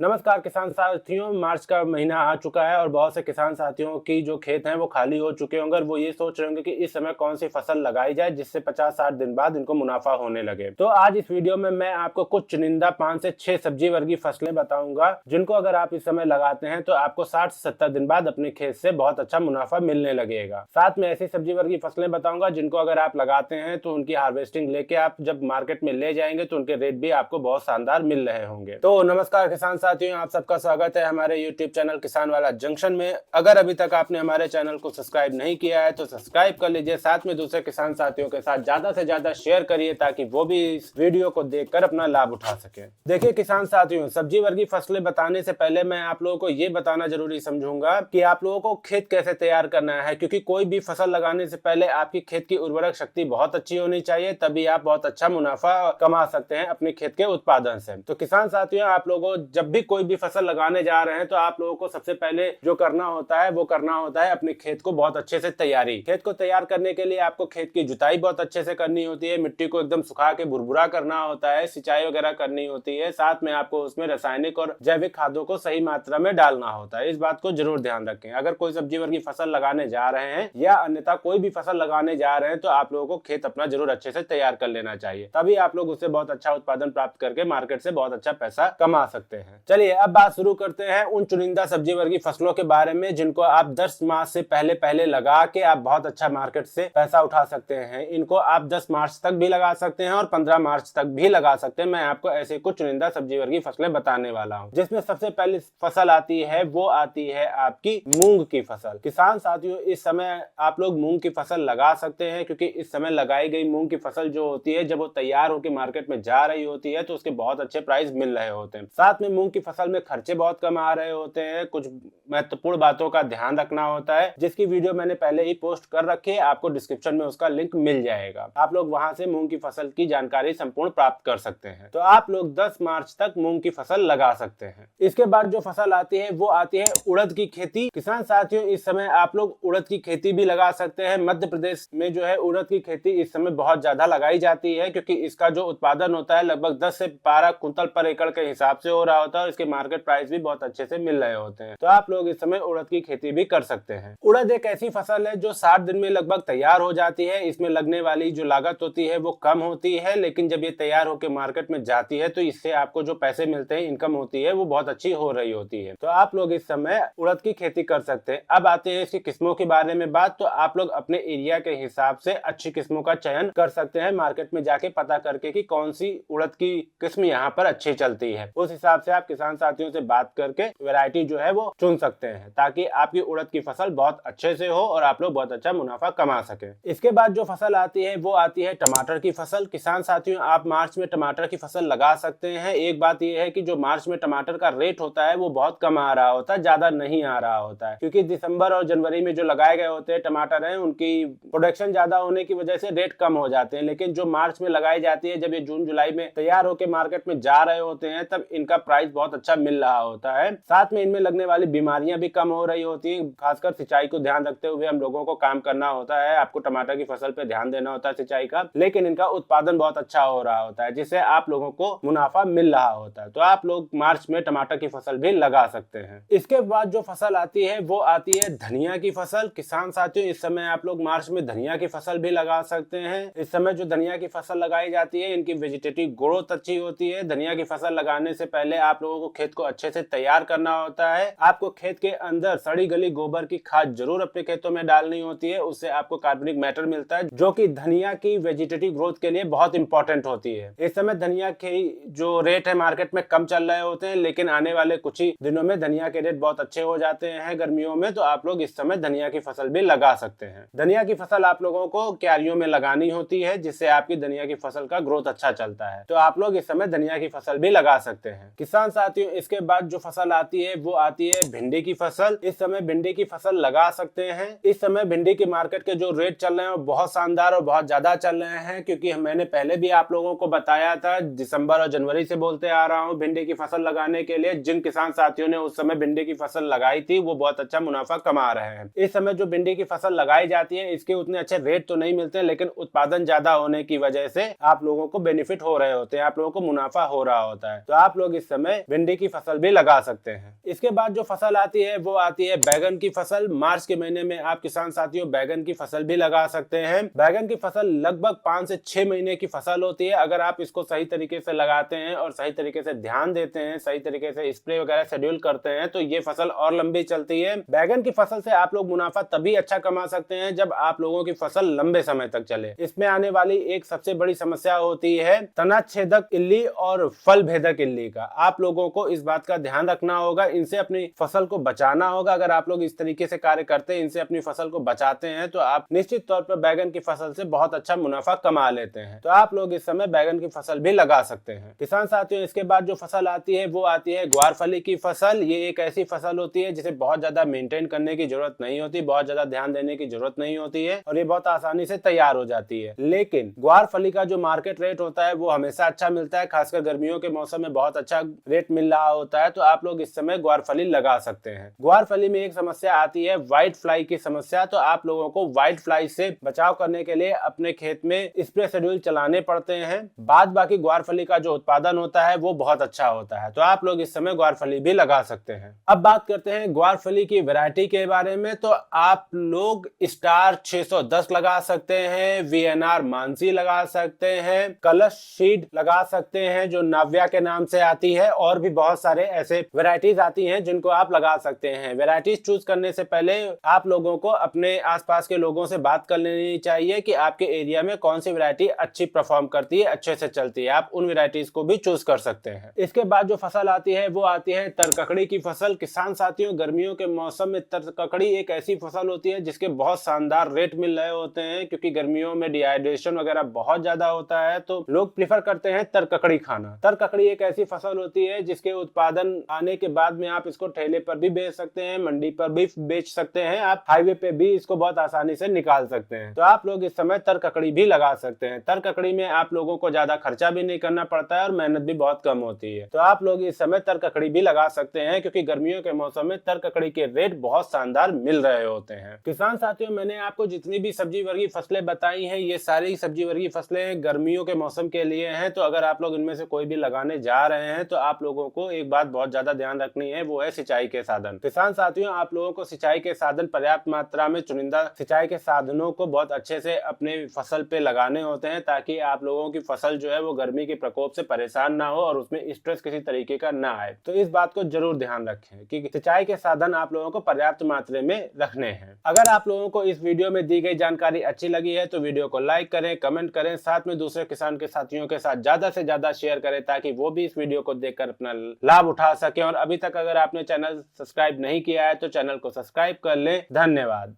नमस्कार किसान साथियों, मार्च का महीना आ चुका है और बहुत से किसान साथियों की जो खेत हैं वो खाली हो चुके होंगे और वो ये सोच रहे होंगे कि इस समय कौन सी फसल लगाई जाए जिससे 50-60 दिन बाद इनको मुनाफा होने लगे। तो आज इस वीडियो में मैं आपको कुछ चुनिंदा 5 से 6 सब्जी वर्गीय फसलें बताऊंगा जिनको अगर आप इस समय लगाते हैं तो आपको 60 से 70 दिन बाद अपने खेत से बहुत अच्छा मुनाफा मिलने लगेगा। साथ में ऐसी सब्जी वर्गीय फसलें बताऊंगा जिनको अगर आप लगाते हैं तो उनकी हार्वेस्टिंग लेके आप जब मार्केट में ले जाएंगे तो उनके रेट भी आपको बहुत शानदार मिल रहे होंगे। तो नमस्कार किसान साथियों, आप सबका स्वागत है हमारे YouTube चैनल किसान वाला जंक्शन में। अगर अभी तक आपने हमारे चैनल को सब्सक्राइब नहीं किया है तो सब्सक्राइब कर लीजिए, साथ में दूसरे किसान साथियों के साथ ज्यादा से ज्यादा शेयर करिए ताकि वो भी इस वीडियो को देखकर अपना लाभ उठा सके। देखिए किसान साथियों, सब्जी वर्गीय फसलें बताने से पहले मैं आप लोगों को ये बताना जरूरी समझूंगा कि आप लोगों को खेत कैसे तैयार करना है, क्योंकि कोई भी फसल लगाने से पहले आपकी खेत की उर्वरक शक्ति बहुत अच्छी होनी चाहिए, तभी आप बहुत अच्छा मुनाफा कमा सकते हैं अपने खेत के उत्पादन से। तो किसान साथियों, आप लोगों जब भी कोई भी फसल लगाने जा रहे हैं तो आप लोगों को सबसे पहले जो करना होता है वो करना होता है अपने खेत को बहुत अच्छे से तैयारी। खेत को तैयार करने के लिए आपको खेत की जुताई बहुत अच्छे से करनी होती है, मिट्टी को एकदम सुखा के भुरभुरा करना होता है, सिंचाई वगैरह करनी होती है, साथ में आपको उसमें रासायनिक और जैविक खादों को सही मात्रा में डालना होता है। इस बात को जरूर ध्यान रखें। अगर कोई सब्जी वर्गीय फसल लगाने जा रहे हैं या अन्यथा कोई भी फसल लगाने जा रहे हैं तो आप लोगों को खेत अपना जरूर अच्छे से तैयार कर लेना चाहिए, तभी आप लोग उससे बहुत अच्छा उत्पादन प्राप्त करके मार्केट से बहुत अच्छा पैसा कमा सकते हैं। चलिए अब बात शुरू करते हैं उन चुनिंदा सब्जी वर्गीय फसलों के बारे में जिनको आप 10 मार्च से पहले लगा के आप बहुत अच्छा मार्केट से पैसा उठा सकते हैं। इनको आप 10 मार्च तक भी लगा सकते हैं और 15 मार्च तक भी लगा सकते हैं। मैं आपको ऐसे कुछ चुनिंदा सब्जी वर्गीय फसलें बताने वाला हूं, जिसमें सबसे पहली फसल आती है वो आती है आपकी मूंग की फसल। किसान साथियों, इस समय आप लोग मूंग की फसल लगा सकते हैं, क्योंकि इस समय लगाई गई मूंग की फसल जो होती है जब वो तैयार होकर मार्केट में जा रही होती है तो उसके बहुत अच्छे प्राइस मिल रहे होते हैं। साथ में मूंग की फसल में खर्चे बहुत कम आ रहे होते हैं। कुछ महत्वपूर्ण बातों का ध्यान रखना होता है जिसकी वीडियो मैंने पहले ही पोस्ट कर रखी है, आपको डिस्क्रिप्शन में उसका लिंक मिल जाएगा। आप लोग वहां से मूंग की फसल की जानकारी संपूर्ण प्राप्त कर सकते हैं। तो आप लोग 10 मार्च तक मूंग की फसल लगा सकते हैं। इसके बाद जो फसल आती है वो आती है उड़द की खेती। किसान साथियों, इस समय आप लोग उड़द की खेती भी लगा सकते हैं। मध्य प्रदेश में जो है उड़द की खेती इस समय बहुत ज्यादा लगाई जाती है, क्योंकि इसका जो उत्पादन होता है लगभग 10 से 12 कुंतल पर एकड़ के हिसाब से हो रहा होता है और इसके मार्केट प्राइस भी बहुत अच्छे से मिल रहे होते हैं। तो आप लोग इस समय उड़द की खेती भी कर सकते हैं। उड़द एक ऐसी फसल है जो 60 दिन में लगभग तैयार हो जाती है। इसमें लगने वाली जो लागत होती है वो कम होती है, लेकिन जब ये तैयार होकर मार्केट में जाती है तो इससे आपको जो पैसे मिलते हैं, इनकम होती है, वो बहुत अच्छी हो रही होती है। तो आप लोग इस समय उड़द की खेती कर सकते हैं। अब आते हैं इसकी किस्मों के बारे में बात। तो आप लोग अपने एरिया के हिसाब से अच्छी किस्मों का चयन कर सकते हैं, मार्केट में जाके पता करके कि कौन सी उड़द की किस्म यहाँ पर अच्छी चलती है। उस हिसाब से आप किसान साथियों से बात करके वैरायटी जो है वो चुन सकते हैं, ताकि आपकी उड़द की फसल बहुत अच्छे से हो और आप लोग बहुत अच्छा मुनाफा कमा सके। इसके बाद जो फसल आती है वो आती है टमाटर की फसल। किसान साथियों, आप मार्च में टमाटर की फसल लगा सकते हैं। एक बात यह है कि जो मार्च में टमाटर का रेट होता है वो बहुत कम आ रहा होता है, ज्यादा नहीं आ रहा होता है, क्योंकि दिसंबर और जनवरी में जो लगाए गए होते हैं टमाटर हैं उनकी प्रोडक्शन ज्यादा होने की वजह से रेट कम हो जाते हैं। लेकिन जो मार्च में लगाई जाती है, जब ये जून जुलाई में तैयार होकर मार्केट में जा रहे होते हैं, तब इनका प्राइस बहुत अच्छा मिल रहा होता है। साथ में इनमें लगने वाली बीमारियां भी कम हो रही होती है। खासकर सिंचाई को ध्यान रखते हुए हम लोगों को काम करना होता है। आपको टमाटर की फसल पे ध्यान देना होता है सिंचाई का, लेकिन इनका उत्पादन बहुत अच्छा हो रहा होता है, जिससे आप लोगों को मुनाफा मिल रहा होता है। तो आप लोग मार्च में टमाटर की फसल भी लगा सकते हैं। इसके बाद जो फसल आती है वो आती है धनिया की फसल। किसान साथियों, इस समय आप लोग मार्च में धनिया की फसल भी लगा सकते हैं। इस समय जो धनिया की फसल लगाई जाती है इनकी वेजिटेटिव ग्रोथ अच्छी होती है। धनिया की फसल लगाने से पहले आप लोगों को खेत को अच्छे से तैयार करना होता है। आपको खेत के अंदर सड़ी गली गोबर की खाद जरूर अपने खेतों में डालनी होती है, उससे आपको कार्बनिक मैटर मिलता है जो कि धनिया की वेजिटेटिव ग्रोथ के लिए बहुत इंपॉर्टेंट होती है। इस समय धनिया के जो रेट है मार्केट में कम चल रहे होते हैं, लेकिन आने वाले कुछ ही दिनों में धनिया के रेट बहुत अच्छे हो जाते हैं गर्मियों में। तो आप लोग इस समय धनिया की फसल भी लगा सकते हैं। धनिया की फसल आप लोगों को क्यारियों में लगानी होती है, जिससे आपकी धनिया की फसल का ग्रोथ अच्छा चलता है। तो आप लोग इस समय धनिया की फसल भी लगा सकते हैं। किसान साथियों, इसके बाद जो फसल आती है वो आती है भिंडी की फसल। इस समय भिंडी की फसल लगा सकते हैं। इस समय भिंडी की मार्केट के जो रेट चल रहे हैं वो बहुत शानदार और बहुत ज्यादा चल रहे हैं, क्योंकि मैंने पहले भी आप लोगों को बताया था, दिसंबर और जनवरी से बोलते आ रहा हूँ भिंडी की फसल लगाने के लिए। जिन किसान साथियों ने उस समय भिंडी की फसल लगाई थी वो बहुत अच्छा मुनाफा कमा रहे हैं। इस समय जो भिंडी की फसल लगाई जाती है इसके उतने अच्छे रेट तो नहीं मिलते, लेकिन उत्पादन ज्यादा होने की वजह से आप लोगों को बेनिफिट हो रहे होते हैं, आप लोगों को मुनाफा हो रहा होता है। तो आप लोग इस समय भिंडी की फसल भी लगा सकते हैं। इसके बाद जो फसल आती है वो आती है बैगन की फसल। मार्च के महीने में आप किसान साथियों बैगन की फसल भी लगा सकते हैं। बैगन की फसल लगभग 5 से 6 महीने की फसल होती है। अगर आप इसको सही तरीके से लगाते हैं और सही तरीके से ध्यान देते हैं, सही तरीके से स्प्रे वगैरह शेड्यूल करते हैं तो ये फसल और लंबी चलती है। बैगन की फसल से आप लोग मुनाफा तभी अच्छा कमा सकते हैं जब आप लोगों की फसल लंबे समय तक चले। इसमें आने वाली एक सबसे बड़ी समस्या होती है तना छेदक इल्ली और फल भेदक इल्ली का। आप लोगों को इस बात का ध्यान रखना होगा, इनसे अपनी फसल को बचाना होगा। अगर आप लोग इस तरीके से कार्य करते हैं, इनसे अपनी फसल को बचाते हैं तो आप निश्चित तौर पर बैगन की फसल से बहुत अच्छा मुनाफा कमा लेते हैं। तो आप लोग इस समय बैगन की फसल भी लगा सकते हैं। किसान साथियों इसके बाद जो फसल आती है वो आती है ग्वारफली की फसल। ये एक ऐसी फसल होती है जिसे बहुत ज्यादा मेंटेन करने की जरूरत नहीं होती, बहुत ज्यादा ध्यान देने की जरूरत नहीं होती है और ये बहुत आसानी से तैयार हो जाती है। लेकिन ग्वारफली का जो मार्केट रेट होता है वो हमेशा अच्छा मिलता है, खासकर गर्मियों के मौसम में बहुत अच्छा रेट मिल रहा होता है। तो आप लोग इस समय ग्वारफली लगा सकते हैं। ग्वारफली में एक समस्या आती है व्हाइट फ्लाई की समस्या। तो आप लोगों को व्हाइट फ्लाई से बचाव करने के लिए अपने खेत में स्प्रे शेड्यूल चलाने पड़ते हैं। बाद बाकी ग्वारफली का जो उत्पादन होता है वो बहुत अच्छा होता है। तो आप लोग इस समय ग्वारफली भी लगा सकते हैं। अब बात करते हैं ग्वारफली की वैरायटी के बारे में। तो आप लोग स्टार 610 लगा सकते हैं, वीएनआर मानसी लगा सकते हैं, कलश सीड लगा सकते हैं जो नाव्या के नाम से आती है, और भी बहुत सारे ऐसे वैरायटीज आती हैं जिनको आप लगा सकते हैं। वैरायटीज चूज करने से पहले आप लोगों को अपने आसपास के लोगों से बात कर लेनी चाहिए कि आपके एरिया में कौन सी वैरायटी अच्छी परफॉर्म करती है, अच्छे से चलती है। आप उन वैरायटीज को भी चूज कर सकते हैं। इसके बाद जो फसल आती है वो आती है तरककड़ी की फसल। किसान साथियों गर्मियों के मौसम में तरककड़ी एक ऐसी फसल होती है जिसके बहुत शानदार रेट मिल रहे होते हैं, क्योंकि गर्मियों में डिहाइड्रेशन वगैरह बहुत ज्यादा होता है तो लोग प्रीफर करते हैं तरककड़ी खाना। तरककड़ी एक ऐसी फसल होती है जिसके उत्पादन आने के बाद में आप इसको ठेले पर भी बेच सकते हैं, मंडी पर भी बेच सकते हैं, आप हाईवे पे भी इसको बहुत आसानी से निकाल सकते हैं। तो आप लोग इस समय तरककड़ी भी लगा सकते हैं। तरककड़ी में आप लोगों को ज्यादा खर्चा भी नहीं करना पड़ता है और मेहनत भी बहुत कम होती है। तो आप लोग इस समय तरककड़ी भी लगा सकते हैं, क्योंकि गर्मियों के मौसम में तरककड़ी के रेट बहुत शानदार मिल रहे होते हैं। किसान साथियों मैंने आपको जितनी भी सब्जी वर्गीय फसलें बताई हैं ये सारी सब्जी वर्गीय फसलें गर्मियों के मौसम के लिए हैं। तो अगर आप लोग इनमें से कोई भी लगाने जा रहे हैं तो आप लोगों को एक बात बहुत ज्यादा ध्यान रखनी है, वो है सिंचाई के साधन। किसान साथियों आप लोगों को सिंचाई के साधन पर्याप्त मात्रा में चुनिंदा सिंचाई के साधनों को बहुत अच्छे से अपने फसल पे लगाने होते हैं, ताकि आप लोगों की फसल जो है वो गर्मी के प्रकोप से परेशान ना हो और उसमें स्ट्रेस किसी तरीके का ना आए। तो इस बात को जरूर ध्यान रखें कि सिंचाई के साधन आप लोगों को पर्याप्त मात्रा में रखने हैं। अगर आप लोगों को इस वीडियो में दी गई जानकारी अच्छी लगी है तो वीडियो को लाइक करें, कमेंट करें, साथ में दूसरे किसान के साथियों के साथ ज्यादा से ज्यादा शेयर करें ताकि वो भी इस वीडियो को देखकर अपना लाभ उठा सके। और अभी तक अगर आपने चैनल सब्सक्राइब नहीं किया है तो चैनल को सब्सक्राइब कर लें। धन्यवाद।